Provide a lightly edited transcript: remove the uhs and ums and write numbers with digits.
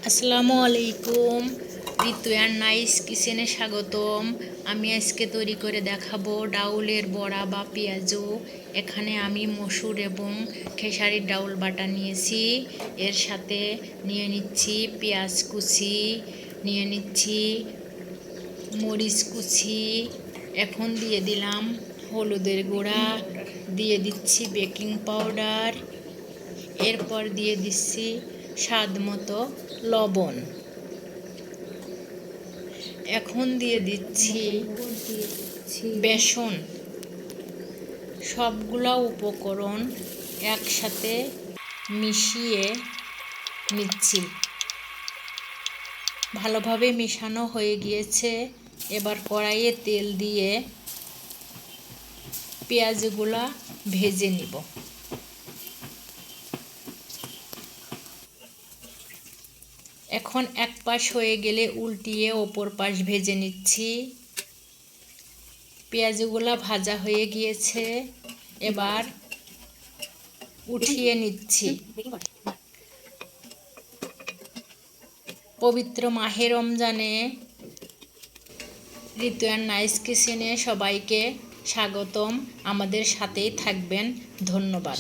আসসালামু আলাইকুম। ঋতু and nice কিচেনে স্বাগতম। আমি আজকে তৈরি করে দেখাবো ডাউলের বড়া বা পেঁয়াজু। এখানে আমি মসুর এবং খেসারির ডাউল বাটা নিয়েছি। এর সাথে নিয়ে নিচ্ছি পেঁয়াজ কুচি, নিয়ে নিচ্ছি মরিচ কুচি। এখন দিয়ে দিলাম হলুদের গুঁড়া, দিয়ে দিচ্ছি বেকিং পাউডার, এরপর দিয়ে দিচ্ছি স্বাদ মতো লবণ। এখন দিয়ে দিচ্ছি বেসন। সবগুলা উপকরণ একসাথে মিশিয়ে নিচ্ছি। ভালোভাবে মেশানো হয়ে গিয়েছে। এবার কড়াইয়ে তেল দিয়ে পেঁয়াজগুলা ভেজে নিব। এখন এক পাশ হয়ে গেলে উল্টিয়ে অপর পাশ ভেজে নিচ্ছি। পেঁয়াজগুলা ভাজা হয়ে গিয়েছে, এবার উঠিয়ে নিচ্ছি। পবিত্র মাহে রমজানে ঋতু অ্যান্ড নাইস কিচেনে সবাইকে স্বাগতম। আমাদের সাথেই থাকবেন। ধন্যবাদ।